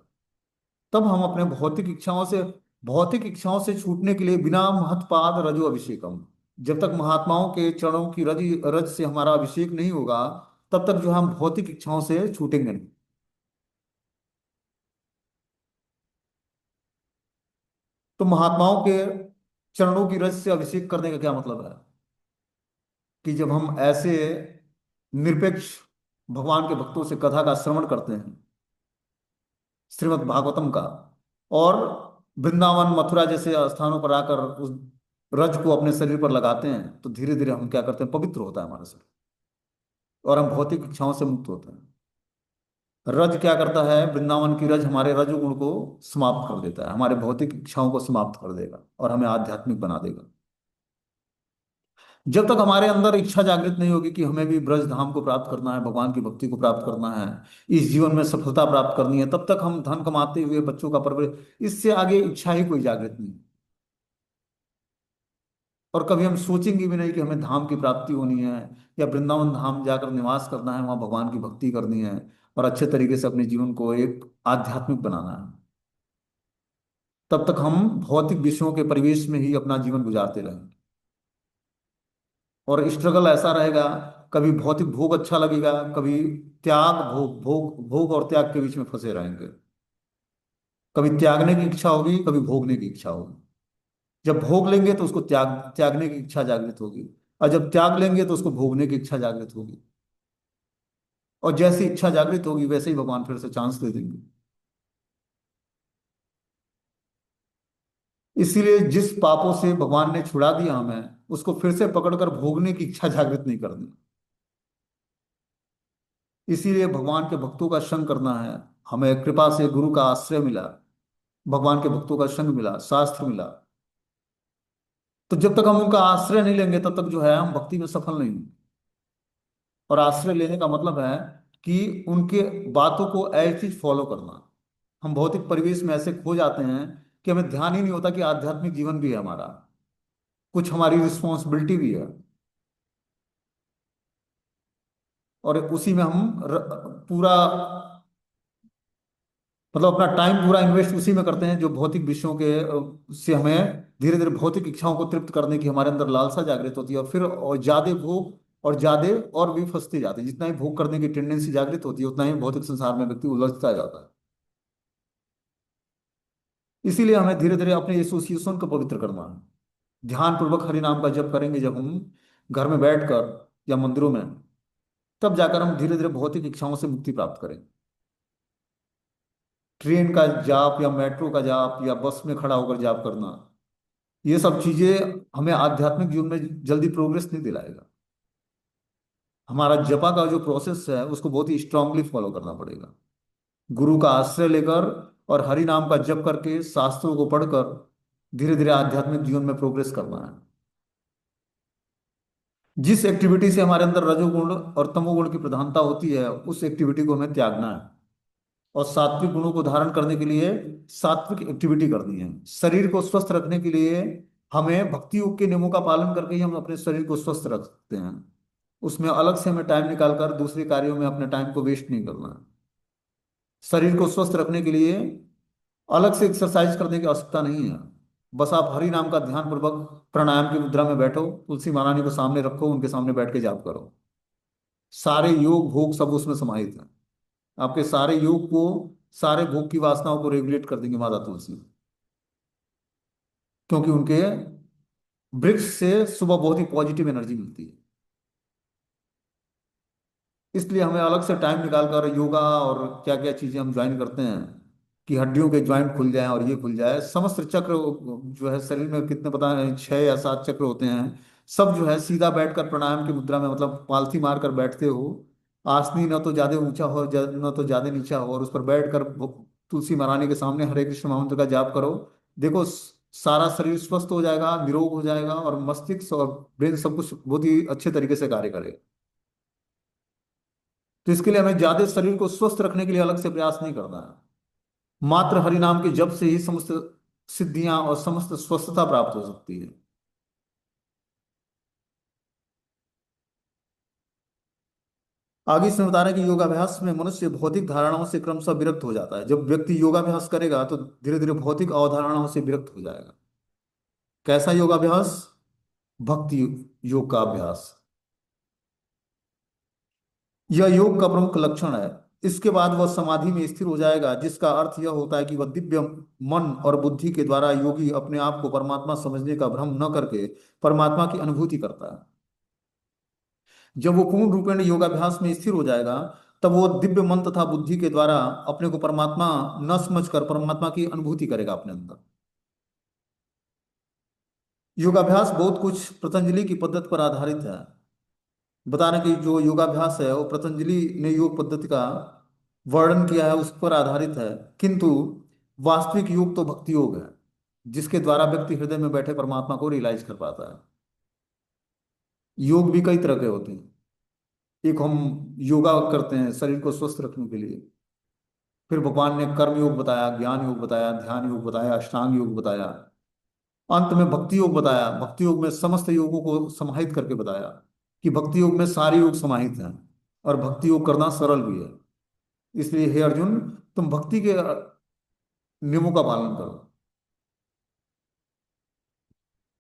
तब हम अपने भौतिक इच्छाओं से छूटने के लिए बिना महत्पाद रजो अभिषेकम, जब तक महात्माओं के चरणों की रज रज से हमारा अभिषेक नहीं होगा, तब तक जो हम भौतिक इच्छाओं से छूटेंगे नहीं। तो महात्माओं के चरणों की रज से अभिषेक करने का क्या मतलब है? कि जब हम ऐसे निरपेक्ष भगवान के भक्तों से कथा का श्रवण करते हैं, श्रीमद् भागवतम का, और वृंदावन मथुरा जैसे स्थानों पर आकर उस रज को अपने शरीर पर लगाते हैं, तो धीरे धीरे हम क्या करते हैं? पवित्र होता है हमारा शरीर, और हम भौतिक इच्छाओं से मुक्त होते हैं। रज क्या करता है? वृंदावन की रज हमारे रजोगुण को समाप्त कर देता है, हमारे भौतिक इच्छाओं को समाप्त कर देगा और हमें आध्यात्मिक बना देगा। जब तक हमारे अंदर इच्छा जागृत नहीं होगी कि हमें भी ब्रज धाम को प्राप्त करना है, भगवान की भक्ति को प्राप्त करना है, इस जीवन में सफलता प्राप्त करनी है, तब तक हम धन कमाते हुए बच्चों का परवरिश, इससे आगे इच्छा ही कोई जागृत नहीं। और कभी हम सोचेंगे भी नहीं कि हमें धाम की प्राप्ति होनी है, या वृंदावन धाम जाकर निवास करना है, वहां भगवान की भक्ति करनी है, और अच्छे तरीके से अपने जीवन को एक आध्यात्मिक बनाना है। तब तक हम भौतिक विषयों के परिवेश में ही अपना जीवन गुजारते रहेंगे, और स्ट्रगल ऐसा रहेगा, कभी भौतिक भोग अच्छा लगेगा, कभी त्याग, भोग भोग भोग और त्याग के बीच में फंसे रहेंगे। कभी त्यागने की इच्छा होगी, कभी भोगने की इच्छा होगी। जब भोग लेंगे तो उसको त्यागने की इच्छा जागृत होगी, और जब त्याग लेंगे तो उसको भोगने की इच्छा जागृत होगी। और जैसी इच्छा जागृत होगी वैसे ही भगवान फिर से चांस दे देंगे। इसीलिए जिस पापों से भगवान ने छुड़ा दिया हमें, उसको फिर से पकड़कर भोगने की इच्छा जागृत नहीं करनी। इसीलिए भगवान के भक्तों का संग करना है। हमें कृपा से गुरु का आश्रय मिला, भगवान के भक्तों का संग मिला, शास्त्र मिला। तो जब तक हम उनका आश्रय नहीं लेंगे तब तक जो है हम भक्ति में सफल नहीं होंगे। और आश्रय लेने का मतलब है कि उनके बातों को एज इट इज फॉलो करना। हम भौतिक परिवेश में ऐसे खो जाते हैं कि हमें ध्यान ही नहीं होता कि आध्यात्मिक जीवन भी है हमारा, कुछ हमारी रिस्पॉन्सिबिलिटी भी है। और उसी में हम पूरा, मतलब अपना टाइम पूरा इन्वेस्ट उसी में करते हैं, जो भौतिक विषयों के से हमें धीरे धीरे भौतिक इच्छाओं को तृप्त करने की हमारे अंदर लालसा जागृत होती है, और फिर और ज्यादा भोग, और ज्यादा और भी फंसते जाते हैं। जितना ही भोग करने की टेंडेंसी जागृत होती है, उतना ही भौतिक संसार में व्यक्ति उलझता जाता है। इसीलिए हमें धीरे धीरे अपने एसोसिएशन को पवित्र करना है। ध्यान पूर्वक हरि नाम का जप करेंगे जब हम घर में बैठकर या मंदिरों में, तब जाकर हम धीरे धीरे भौतिक इच्छाओं से मुक्ति प्राप्त करेंगे। ट्रेन का जाप या मेट्रो का जाप या बस में खड़ा होकर जाप करना, ये सब चीजें हमें आध्यात्मिक जीवन में जल्दी प्रोग्रेस नहीं दिलाएगा। हमारा जपा का जो प्रोसेस है उसको बहुत ही स्ट्रांगली फॉलो करना पड़ेगा, गुरु का आश्रय लेकर और हरि नाम का जप करके, शास्त्रों को पढ़कर धीरे धीरे आध्यात्मिक जीवन में प्रोग्रेस करना है। जिस एक्टिविटी से हमारे अंदर रजोगुण और तमोगुण की प्रधानता होती है, उस एक्टिविटी को हमें त्यागना है, और सात्विक गुणों को धारण करने के लिए सात्विक एक्टिविटी करनी है। शरीर को स्वस्थ रखने के लिए हमें भक्ति योग के नियमों का पालन करके ही हम अपने शरीर को स्वस्थ रख सकते हैं। उसमें अलग से हमें टाइम निकालकर दूसरे कार्यों में अपने टाइम को वेस्ट नहीं करना है। शरीर को स्वस्थ रखने के लिए अलग से एक्सरसाइज करने की आवश्यकता नहीं है। बस आप हरि नाम का ध्यान पूर्वक प्राणायाम की मुद्रा में बैठो, तुलसी महारानी को सामने रखो, उनके सामने बैठ के जाप करो। सारे योग भोग सब उसमें समाहित है। आपके सारे योग को, सारे भोग की वासनाओं को रेगुलेट कर देंगे माता तुलसी, क्योंकि उनके वृक्ष से सुबह बहुत ही पॉजिटिव एनर्जी मिलती है। इसलिए हमें अलग से टाइम निकालकर योगा और क्या क्या चीजें हम ज्वाइन करते हैं कि हड्डियों के ज्वाइंट खुल जाएं और ये खुल जाए, समस्त चक्र जो है शरीर में कितने पता है, 6 या 7 चक्र होते हैं। सब जो है सीधा बैठकर प्राणायाम की मुद्रा में, मतलब पालथी मारकर बैठते हो, आसनी न तो ज्यादा ऊंचा हो, न तो ज्यादा नीचा हो, और उस पर बैठकर तुलसी महारानी के सामने हरे कृष्ण महामंत्र का जाप करो। देखो सारा शरीर स्वस्थ हो जाएगा, निरोग हो जाएगा, और मस्तिष्क और ब्रेन सब कुछ बहुत ही अच्छे तरीके से कार्य करेगा। तो इसके लिए हमें ज्यादा शरीर को स्वस्थ रखने के लिए अलग से प्रयास नहीं करना है। मात्र हरि नाम के जप से ही समस्त सिद्धियां और समस्त स्वस्थता प्राप्त हो सकती है। आगे इसमें बता रहे हैं कि योगाभ्यास में मनुष्य भौतिक धारणाओं से क्रमशः विरक्त हो जाता है। जब व्यक्ति योगाभ्यास करेगा तो धीरे धीरे भौतिक अवधारणाओं से विरक्त हो जाएगा। कैसा योगाभ्यास? भक्ति योग का अभ्यास। यह योग का प्रमुख लक्षण है। इसके बाद वह समाधि में स्थिर हो जाएगा, जिसका अर्थ यह होता है कि वह दिव्य मन और बुद्धि के द्वारा योगी अपने आप को परमात्मा समझने का भ्रम न करके परमात्मा की अनुभूति करता है। जब वो पूर्ण रूपेण योगाभ्यास में स्थिर हो जाएगा, तब वो दिव्य मन तथा बुद्धि के द्वारा अपने को परमात्मा न समझकर परमात्मा की अनुभूति करेगा अपने अंदर। योगाभ्यास बहुत कुछ पतंजलि की पद्धति पर आधारित है। बता रहे कि जो योगाभ्यास है वो पतंजलि ने योग पद्धति का वर्णन किया है, उस पर आधारित है। किंतु वास्तविक योग तो भक्ति योग है, जिसके द्वारा व्यक्ति हृदय में बैठे परमात्मा को रियलाइज कर पाता है। योग भी कई तरह के होते हैं। एक हम योगा करते हैं शरीर को स्वस्थ रखने के लिए। फिर भगवान ने कर्म योग बताया, ज्ञान योग बताया, ध्यान योग बताया, अष्टांग योग बताया। अंत में भक्ति योग बताया। भक्ति योग में समस्त योगों को समाहित करके बताया कि भक्ति योग में सारे योग समाहित हैं और भक्ति योग करना सरल भी है। इसलिए हे अर्जुन, तुम भक्ति के नियमों का पालन करो।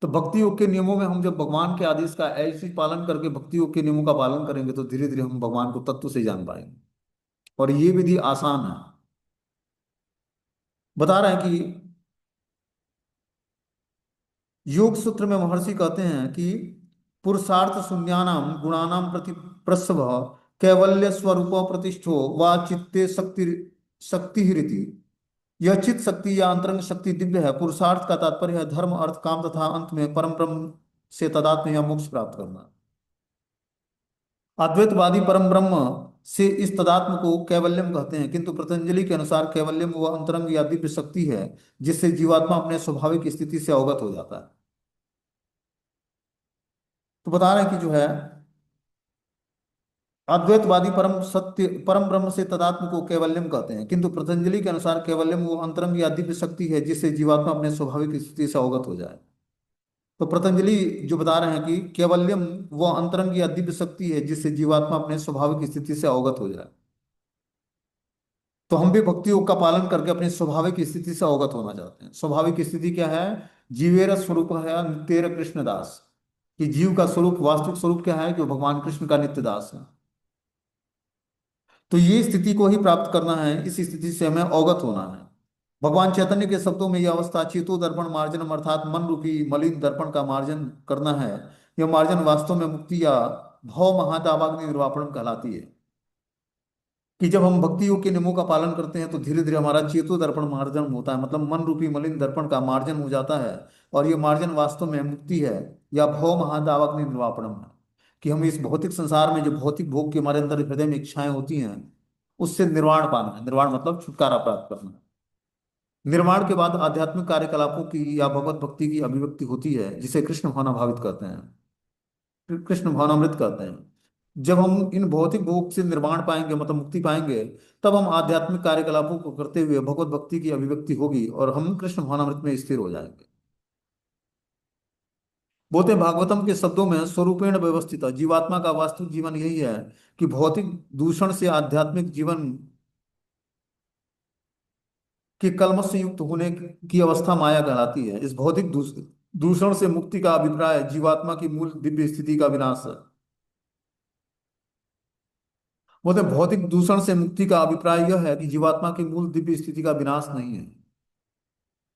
तो भक्ति योग के नियमों में हम जब भगवान के आदेश का ऐसे ही पालन करके भक्ति योग के नियमों का पालन करेंगे तो धीरे धीरे हम भगवान को तत्व से जान पाएंगे। और ये विधि आसान है। बता रहे हैं कि योग सूत्र में महर्षि कहते हैं कि पुरुषार्थ शून्यानाम गुणानाम प्रति प्रसव कैवल्य स्वरूप प्रतिष्ठो वा चित्ते शक्ति ही रीति। यह चित्त शक्ति या अंतरंग शक्ति दिव्य है। पुरुषार्थ का तात्पर्य है धर्म अर्थ काम तथा अंत में परम ब्रह्म से तादात्म्य या मोक्ष प्राप्त करना। अद्वैतवादी परम ब्रह्म से इस तदात्म को कैवल्यम कहते हैं, किंतु पतंजलि के अनुसार कैवल्यम वह अंतरंग या दिव्य शक्ति है जिससे जीवात्मा अपने स्वाभाविक स्थिति से अवगत हो जाता है। तो बता रहे हैं कि जो है अद्वैतवादी परम ब्रह्म से तदात्म को कैवल्यम कहते हैं, किंतु पतंजलि के अनुसार कैवल्यम वो अंतरंग या दिव्य शक्ति है जिससे जीवात्मा अपने स्वाभाविक स्थिति से अवगत हो जाए। तो पतंजलि जो बता रहे हैं कि कैवल्यम वो अंतरंग या दिव्य शक्ति है जिससे जीवात्मा अपने स्वाभाविक स्थिति से अवगत हो जाए। तो हम भी भक्ति योग का पालन करके अपनी स्वाभाविक स्थिति से अवगत होना चाहते हैं। स्वाभाविक स्थिति क्या है? जीवेर स्वरूप है नित्य कृष्ण दास। कि जीव का स्वरूप, वास्तविक स्वरूप क्या है? कि वो भगवान कृष्ण का नित्य दास है। तो ये स्थिति को ही प्राप्त करना है, इस स्थिति से हमें अवगत होना है। भगवान चैतन्य के शब्दों में यह अवस्था चेतो दर्पण मार्जनम अर्थात मन रूपी मलिन दर्पण का मार्जन करना है। यह मार्जन वास्तव में मुक्ति या भव महादावाग्नि निर्वापणम कहलाती है। कि जब हम भक्ति योग के नियमों का पालन करते हैं तो धीरे धीरे हमारा चेतो दर्पण मार्जन होता है, मतलब मन रूपी मलिन दर्पण का मार्जन हो जाता है। और ये मार्जन वास्तव में मुक्ति है या भव महादावाग्नि निर्वापणम है। कि हम इस भौतिक संसार में जो भौतिक भोग के हमारे अंदर हृदय में इच्छाएं होती हैं उससे निर्वाण पाना है। निर्वाण मतलब छुटकारा प्राप्त करना। निर्माण के बाद आध्यात्मिक कार्यकलापों की या भगवत भक्ति की अभिव्यक्ति होती है जिसे कृष्ण भावना भावित कहते हैं, कृष्ण भावनामृत कहते हैं। जब हम इन भौतिक भोग से निर्वाण पाएंगे मतलब मुक्ति पाएंगे तब हम आध्यात्मिक कार्यकलापों को करते हुए भगवत भक्ति की अभिव्यक्ति होगी और हम कृष्ण भावनामृत में स्थिर हो जाएंगे। बोलते हैं भागवतम के शब्दों में स्वरूपेण व्यवस्थित जीवात्मा का वास्तविक जीवन यही है कि भौतिक दूषण से आध्यात्मिक जीवन कि कलमश से युक्त होने की अवस्था माया कहलाती है। इस भौतिक दूषण से मुक्ति का अभिप्राय जीवात्मा की मूल दिव्य स्थिति का विनाश है। बोलते हैं, भौतिक दूषण से मुक्ति का अभिप्राय यह है कि जीवात्मा की मूल दिव्य स्थिति का विनाश नहीं है।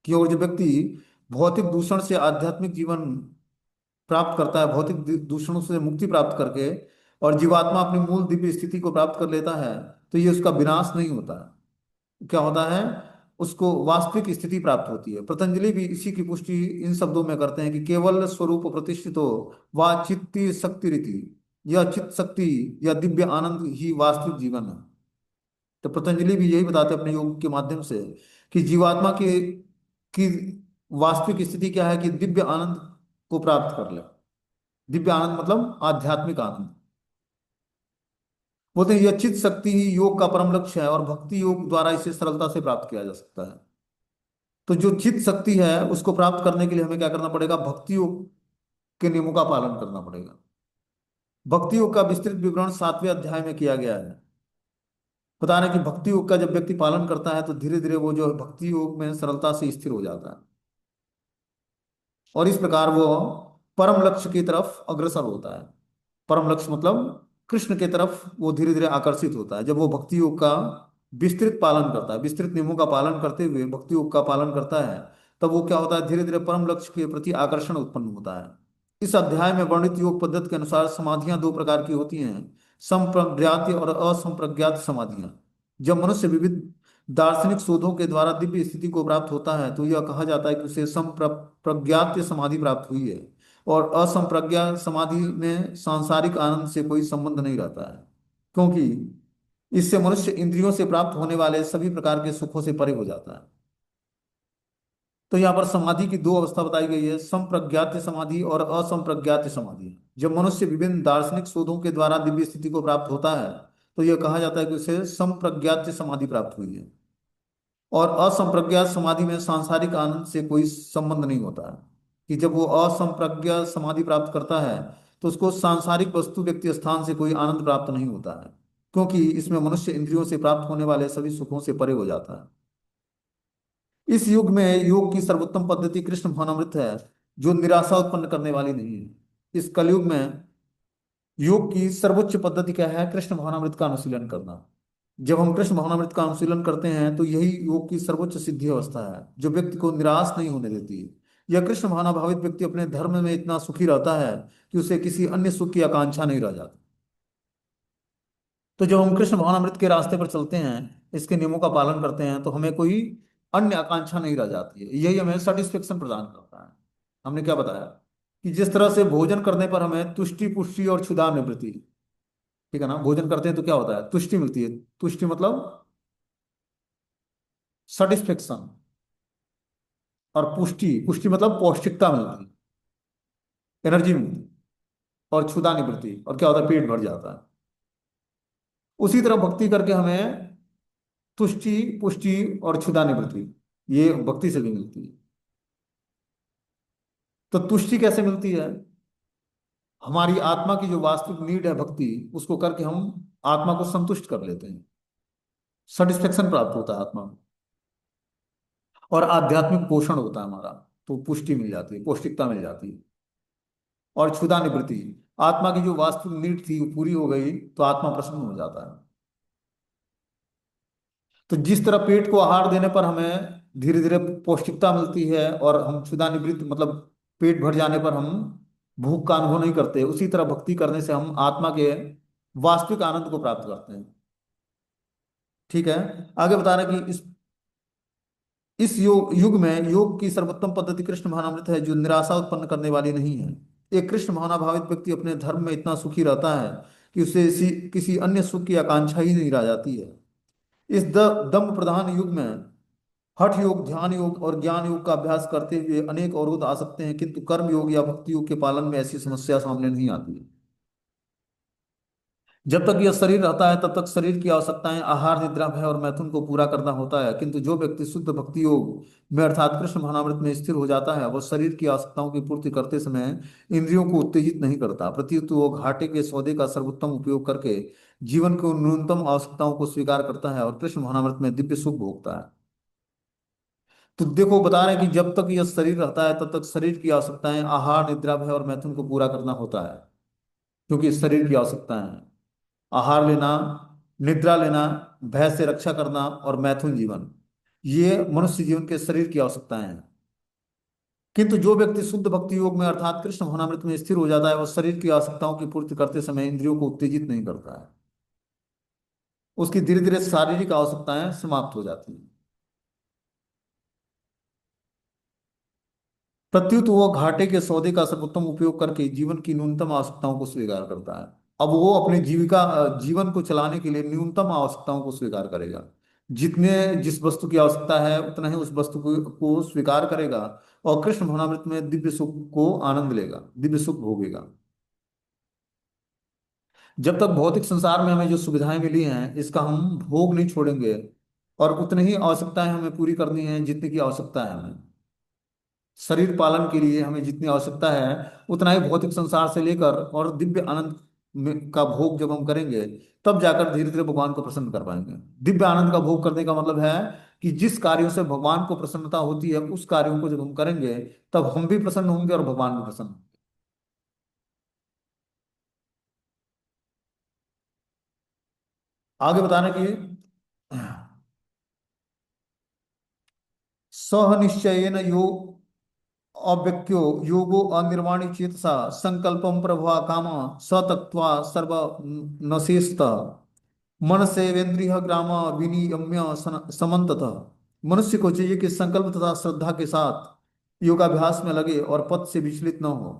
कि और जो व्यक्ति भौतिक दूषण से आध्यात्मिक जीवन प्राप्त करता है, भौतिक दूषणों से मुक्ति प्राप्त करके और जीवात्मा अपनी मूल दिव्य स्थिति को प्राप्त कर लेता है तो ये उसका विनाश नहीं होता है। क्या होता है? उसको वास्तविक स्थिति प्राप्त होती है। पतंजलि भी इसी की पुष्टि इन शब्दों में करते हैं कि केवल स्वरूप प्रतिष्ठितो वा चित्ती शक्ति रीति। यह चित्त शक्ति या दिव्य आनंद ही वास्तविक जीवन है। तो पतंजलि भी यही बताते हैं अपने योग के माध्यम से कि जीवात्मा की वास्तविक स्थिति क्या है कि दिव्य आनंद को प्राप्त कर ले। दिव्य आनंद मतलब आध्यात्मिक आनंद। बोलते हैं यह चित्त शक्ति ही योग का परम लक्ष्य है और भक्ति योग द्वारा इसे सरलता से प्राप्त किया जा सकता है। तो जो चित्त शक्ति है उसको प्राप्त करने के लिए हमें क्या करना पड़ेगा? भक्ति योग के नियमों का पालन करना पड़ेगा। भक्ति योग का विस्तृत विवरण 7वें अध्याय में किया गया है। बता रहे हैं कि भक्ति योग का जब व्यक्ति पालन करता है तो धीरे धीरे वो जो है भक्ति योग में सरलता से स्थिर हो जाता है और इस प्रकार वो परम लक्ष्य की तरफ अग्रसर होता है। परम लक्ष्य मतलब कृष्ण की तरफ वो धीरे धीरे आकर्षित होता है। जब वो भक्ति योग का विस्तृत पालन करता है, विस्तृत नियमों का पालन करते हुए भक्ति योग का पालन करता है, तब वो क्या होता है? धीरे धीरे परम लक्ष्य के प्रति आकर्षण उत्पन्न होता है। इस अध्याय में वर्णित योग पद्धति के अनुसार समाधियां दो प्रकार की होती हैं, संप्रज्ञात और असंप्रज्ञात समाधियां। जब मनुष्य विविध दार्शनिक शोधों के द्वारा दिव्य स्थिति को प्राप्त होता है तो यह कहा जाता है कि उसे संप्रज्ञात समाधि प्राप्त हुई है। और असंप्रज्ञा समाधि में सांसारिक आनंद से कोई संबंध नहीं रहता है, क्योंकि इससे मनुष्य इंद्रियों से प्राप्त होने वाले सभी प्रकार के सुखों से परे हो जाता है। तो यहाँ पर समाधि की दो अवस्था बताई गई है, संप्रज्ञात समाधि और असंप्रज्ञात समाधि। जब मनुष्य विभिन्न दार्शनिक शोधों के द्वारा दिव्य स्थिति को प्राप्त होता है तो यह कहा जाता है कि उसे संप्रज्ञात समाधि प्राप्त हुई है। और असंप्रज्ञात समाधि में सांसारिक आनंद से कोई संबंध नहीं होता है। कि जब वो असंप्रज्ञात समाधि प्राप्त करता है तो उसको सांसारिक वस्तु व्यक्ति स्थान से कोई आनंद प्राप्त नहीं होता है, क्योंकि इसमें मनुष्य इंद्रियों से प्राप्त होने वाले सभी सुखों से परे हो जाता है। इस युग में योग की सर्वोत्तम पद्धति कृष्ण भावनामृत है, जो निराशा उत्पन्न करने वाली नहीं है। इस कलयुग में योग की सर्वोच्च पद्धति क्या है? कृष्ण भावनामृत का अनुशीलन करना। जब हम कृष्ण भावनामृत का अनुशीलन करते हैं तो यही योग की सर्वोच्च सिद्धि अवस्था है, जो व्यक्ति को निराश नहीं होने देती है। यह कृष्ण भावना भावित व्यक्ति अपने धर्म में इतना सुखी रहता है कि उसे किसी अन्य सुख की आकांक्षा नहीं रह जाती। तो जब हम कृष्ण भावनामृत के रास्ते पर चलते हैं, इसके नियमों का पालन करते हैं, तो हमें कोई अन्य आकांक्षा नहीं रह जाती है। यही हमें सेटिस्फेक्शन प्रदान करता है। हमने क्या बताया कि जिस तरह से भोजन करने पर हमें तुष्टि पुष्टि और क्षुधा निवृत्ति, ठीक है ना, भोजन करते हैं तो क्या होता है? तुष्टि मिलती है। तुष्टि मतलब सेटिस्फेक्शन। और पुष्टि, पुष्टि मतलब पौष्टिकता मिलती है, एनर्जी मिलती है। और क्षुधा निवृत्ति, और क्या होता है? पेट भर जाता है। उसी तरह भक्ति करके हमें तुष्टि पुष्टि और क्षुधा निवृत्ति, ये भक्ति से भी मिलती है। तो तुष्टि कैसे मिलती है? हमारी आत्मा की जो वास्तविक नीड है भक्ति, उसको करके हम आत्मा को संतुष्ट कर लेते हैं, सेटिस्फेक्शन प्राप्त होता है आत्मा में। और आध्यात्मिक पोषण होता है हमारा, तो पुष्टि मिल जाती है, पौष्टिकता मिल जाती है। और क्षुधा निवृत्ति, आत्मा की जो वास्तविक नीड थी वो पूरी हो गई तो आत्मा प्रसन्न हो जाता है। तो जिस तरह पेट को आहार देने पर हमें धीरे धीरे पौष्टिकता मिलती है और हम क्षुधा निवृत्त मतलब पेट भर जाने पर हम भूख का अनुभव नहीं करते, उसी तरह भक्ति करने से हम आत्मा के वास्तविक आनंद को प्राप्त करते हैं। ठीक है। आगे बता रहे हैं कि इस युग में योग की सर्वोत्तम पद्धति कृष्ण भावनामृत है, जो निराशा उत्पन्न करने वाली नहीं है। एक कृष्ण भावना भावित व्यक्ति अपने धर्म में इतना सुखी रहता है कि उसे किसी अन्य सुख की आकांक्षा ही नहीं रह जाती है। इस दम्भ प्रधान युग में हठ योग, ध्यान योग और ज्ञान योग का अभ्यास करते हुए अनेक अवरोध आ सकते हैं, किंतु कर्म योग या भक्ति योग के पालन में ऐसी समस्या सामने नहीं आती है। जब तक यह शरीर रहता है तब तक शरीर की आवश्यकताएं आहार, निद्रा, भय और मैथुन को पूरा करना होता है, किंतु जो व्यक्ति शुद्ध भक्ति योग में अर्थात कृष्ण भावनामृत में स्थिर हो जाता है, वह शरीर की आवश्यकताओं की पूर्ति करते समय इंद्रियों को उत्तेजित नहीं करता, प्रत्युत वो घाटे के सौदे का सर्वोत्तम उपयोग करके जीवन की उन न्यूनतम आवश्यकताओं को स्वीकार करता है और कृष्ण भावनामृत में दिव्य सुख भोगता है। तो देखो बता रहे हैं कि जब तक यह शरीर रहता है तब तक शरीर की आवश्यकताएं आहार, निद्रा, भय और मैथुन को पूरा करना होता है, क्योंकि शरीर की आवश्यकताएं हैं आहार लेना, निद्रा लेना, भय से रक्षा करना और मैथुन जीवन, ये मनुष्य जीवन के शरीर की आवश्यकताएं हैं। किंतु जो व्यक्ति शुद्ध भक्ति योग में अर्थात कृष्ण भावनामृत में स्थिर हो जाता है, वह शरीर की आवश्यकताओं की पूर्ति करते समय इंद्रियों को उत्तेजित नहीं करता है। उसकी धीरे धीरे शारीरिक आवश्यकताएं समाप्त हो जाती हैं। प्रत्युत वो घाटे के सौदे का सर्वोत्तम उपयोग करके जीवन की न्यूनतम आवश्यकताओं को स्वीकार करता है। अब वो अपने जीवन को चलाने के लिए न्यूनतम आवश्यकताओं को स्वीकार करेगा। जितने जिस वस्तु की आवश्यकता है उतना ही उस वस्तु को स्वीकार करेगा और कृष्ण भावनामृत में दिव्य सुख को आनंद लेगा, दिव्य सुख भोगेगा। जब तक भौतिक संसार में हमें जो सुविधाएं मिली हैं इसका हम भोग नहीं छोड़ेंगे, और उतनी ही आवश्यकताएं हमें पूरी करनी है जितनी की आवश्यकता है हमें। शरीर पालन के लिए हमें जितनी आवश्यकता है उतना ही भौतिक संसार से लेकर और दिव्य आनंद का भोग जब हम करेंगे, तब जाकर धीरे धीरे भगवान को प्रसन्न कर पाएंगे। दिव्य आनंद का भोग करने का मतलब है कि जिस कार्यों से भगवान को प्रसन्नता होती है उस कार्यों को जब हम करेंगे तब हम भी प्रसन्न होंगे और भगवान भी प्रसन्न होंगे। आगे बताने की सह निश्चयन यो अव्यक्यो योगो अनिर्वाणी चेतसा संकल्पम प्रभवा काम स तत्वा सर्व नशेषत मन सेवेंद्रिय ग्राम विनियम्य समन्ततः। मनुष्य को चाहिए कि संकल्प तथा श्रद्धा के साथ योगाभ्यास में लगे और पथ से विचलित न हो।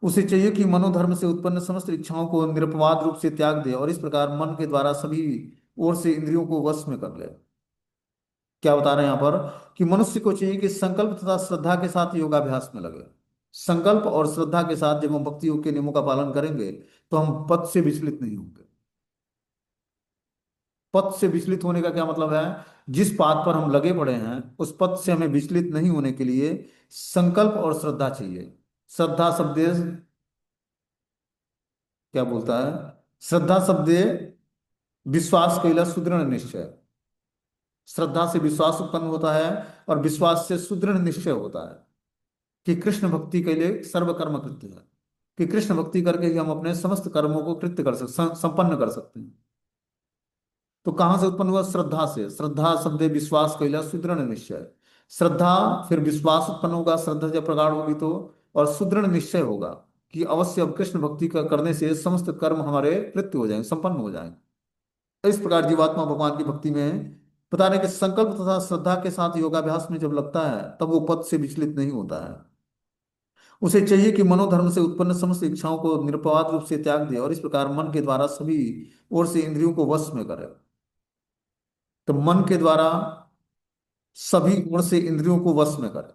उसे चाहिए कि मनोधर्म से उत्पन्न समस्त इच्छाओं को निरपवाद रूप से त्याग दे और इस प्रकार मन के द्वारा सभी ओर से इंद्रियों को वश में कर ले। क्या बता रहे हैं यहाँ पर कि मनुष्य को चाहिए कि संकल्प तथा श्रद्धा के साथ योगाभ्यास में लगे। संकल्प और श्रद्धा के साथ जब हम भक्ति योग के नियमों का पालन करेंगे तो हम पथ से विचलित नहीं होंगे। पथ से विचलित होने का क्या मतलब है? जिस पाथ पर हम लगे पड़े हैं उस पथ से हमें विचलित नहीं होने के लिए संकल्प और श्रद्धा चाहिए। श्रद्धा शब्द क्या बोलता है? श्रद्धा शब्द विश्वास कैला सुदृढ़ निश्चय। श्रद्धा से विश्वास उत्पन्न होता है और विश्वास से सुदृढ़ निश्चय होता है कि कृष्ण भक्ति के लिए सर्व कर्म कृत्य है, कि कृष्ण भक्ति करके ही हम अपने समस्त कर्मों को कृत्य कर सकते, संपन्न कर सकते हैं। तो कहां से उत्पन्न हुआ? श्रद्धा से। श्रद्धा शब्द विश्वास कैला सुदृढ़ निश्चय। श्रद्धा, फिर विश्वास उत्पन्न होगा, श्रद्धा जब प्रगाढ़ होगी तो, और सुदृढ़ निश्चय होगा कि अवश्य अब कृष्ण भक्ति का करने से समस्त कर्म हमारे कृत्य हो जाएंगे, संपन्न हो जाएंगे। इस प्रकार जीवात्मा भगवान की भक्ति में बता रहे कि संकल्प तथा श्रद्धा के साथ योगाभ्यास में जब लगता है तब वो पद से विचलित नहीं होता है। उसे चाहिए कि मनोधर्म से उत्पन्न समस्त इच्छाओं को निरपवाद रूप से त्याग दे और इस प्रकार मन के द्वारा सभी ओर से इंद्रियों को वश में करे। तो मन के द्वारा सभी ओर से इंद्रियों को वश में करे।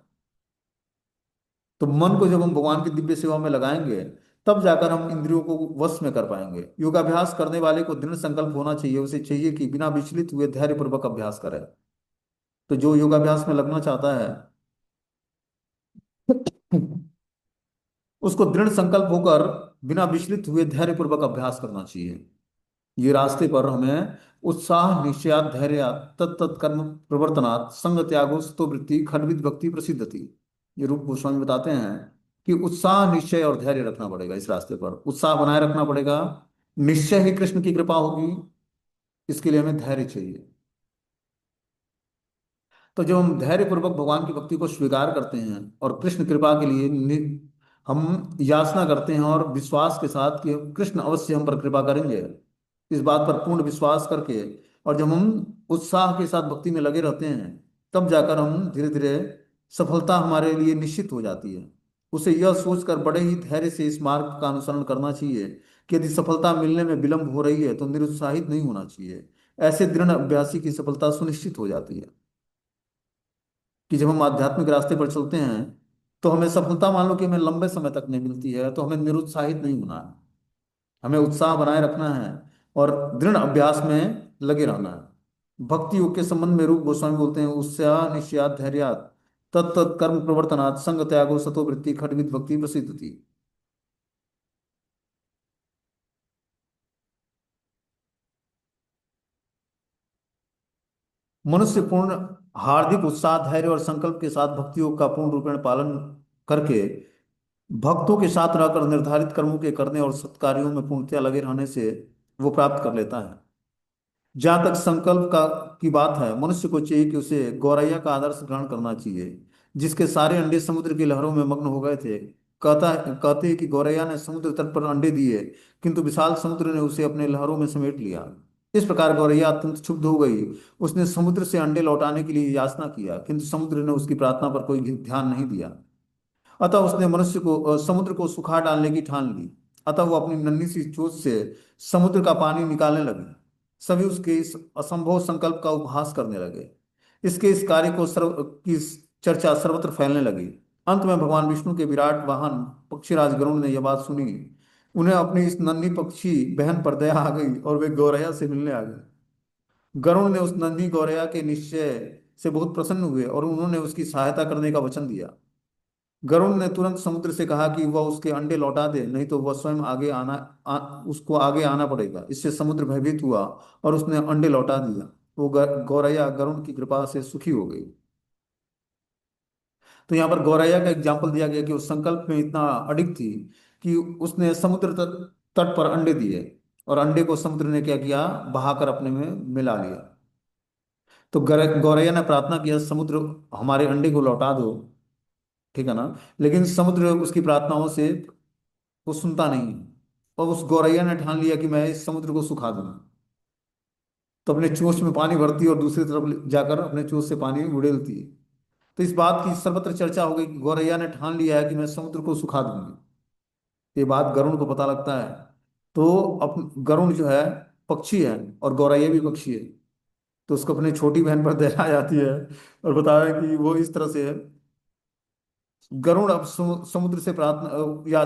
तो मन को जब हम भगवान की दिव्य सेवा में लगाएंगे तब जाकर हम इंद्रियों को वश में कर पाएंगे। योगाभ्यास करने वाले को दृढ़ संकल्प होना चाहिए। उसे चाहिए कि बिना विचलित हुए धैर्यपूर्वक अभ्यास करे। तो जो योगाभ्यास में लगना चाहता है उसको दृढ़ संकल्प होकर बिना विचलित हुए धैर्यपूर्वक अभ्यास करना चाहिए। ये रास्ते पर हमें उत्साह निश्चयात धैर्यात तत्त कर्म प्रवर्तनात् संग त्यागो स्तो वृत्ति खड्वित भक्ति प्रसिद्ध थी। ये रूप गोस्वामी बताते हैं कि उत्साह निश्चय और धैर्य रखना पड़ेगा। इस रास्ते पर उत्साह बनाए रखना पड़ेगा। निश्चय ही कृष्ण की कृपा होगी, इसके लिए हमें धैर्य चाहिए। तो जब हम धैर्य पूर्वक भगवान की भक्ति को स्वीकार करते हैं और कृष्ण कृपा के लिए हम याचना करते हैं और विश्वास के साथ कि कृष्ण अवश्य हम पर कृपा करेंगे, इस बात पर पूर्ण विश्वास करके, और जब हम उत्साह के साथ भक्ति में लगे रहते हैं तब जाकर हम धीरे धीरे सफलता हमारे लिए निश्चित हो जाती है। उसे यह सोचकर बड़े ही धैर्य से इस मार्ग का अनुसरण करना चाहिए कि यदि सफलता मिलने में विलंब हो रही है तो निरुत्साहित नहीं होना चाहिए। ऐसे दृढ़ अभ्यासी की सफलता सुनिश्चित हो जाती है। कि जब हम आध्यात्मिक रास्ते पर चलते हैं तो हमें सफलता, मान लो कि हमें लंबे समय तक नहीं मिलती है, तो हमें निरुत्साहित नहीं होना है। हमें उत्साह बनाए रखना है और दृढ़ अभ्यास में लगे रहना है। भक्ति योग के संबंध में रूप गोस्वामी बोलते हैं उत्साह निश्चयात धैर्यात तत्त कर्म प्रवर्तनात् संग त्यागो सतो वृत्ति खड्वित भक्ति प्रसिद्ध थी। मनुष्य पूर्ण हार्दिक उत्साह धैर्य और संकल्प के साथ भक्ति योग का पूर्ण रूपेण पालन करके भक्तों के साथ रहकर निर्धारित कर्मों के करने और सत्कार्यों में पूर्णतया लगे रहने से वो प्राप्त कर लेता है। जहाँ तक संकल्प का की बात है, मनुष्य को चाहिए कि उसे गौरैया का आदर्श ग्रहण करना चाहिए जिसके सारे अंडे समुद्र की लहरों में मग्न हो गए थे। कहते हैं कि गौरैया ने समुद्र तट पर अंडे दिए किंतु विशाल समुद्र ने उसे अपने लहरों में समेट लिया। इस प्रकार गौरैया अत्यंत क्षुब्ध हो गई। उसने समुद्र से अंडे लौटाने के लिए याचना किया किंतु समुद्र ने उसकी प्रार्थना पर कोई ध्यान नहीं दिया। अतः उसने मनुष्य को समुद्र को सुखा डालने की ठान ली। अतः वो अपनी नन्ही सी चोंच से समुद्र का पानी निकालने लगी। सभी उसके इस असंभव संकल्प का उपहास करने लगे। इसके इस कार्य को चर्चा सर्वत्र फैलने लगी। अंत में भगवान विष्णु के विराट वाहन पक्षीराज गरुड़ ने यह बात सुनी। उन्हें अपनी इस नन्ही पक्षी बहन पर दया आ गई और वे गौरैया से मिलने आ गए। गरुड़ ने उस नन्ही गौरैया के निश्चय से बहुत प्रसन्न हुए और उन्होंने उसकी सहायता करने का वचन दिया। गरुड़ ने तुरंत समुद्र से कहा कि वह उसके अंडे लौटा दे, नहीं तो वह स्वयं उसको आगे आना पड़ेगा। इससे समुद्र भयभीत हुआ और उसने अंडे लौटा दिया। वो गौरैया गरुड़ की कृपा से सुखी हो गई। तो यहाँ पर गौरैया का एग्जाम्पल दिया गया कि वो संकल्प में इतना अडिग थी कि उसने समुद्र तट पर अंडे दिए और अंडे को समुद्र ने क्या किया, बहाकर अपने में मिला लिया। तो गौरैया ने प्रार्थना किया, समुद्र हमारे अंडे को लौटा दो, ठीक है ना। लेकिन समुद्र उसकी प्रार्थनाओं से वो सुनता नहीं है और उस गौरैया ने ठान लिया कि मैं इस समुद्र को सुखा दूंगा। तो अपने चोंच में पानी भरती है और दूसरी तरफ जाकर अपने चोंच से पानी उड़ेलती है। तो इस बात की सर्वत्र चर्चा हो गई कि गौरैया ने ठान लिया है कि मैं समुद्र को सुखा दूंगी। ये बात गरुड़ को पता लगता है। तो गरुड़ जो है पक्षी है और गौरैया भी पक्षी है। तो उसको अपनी छोटी बहन पर दया आ जाती है और बताया कि वो इस तरह से गरुड़ अब समुद्र से प्रार्थना या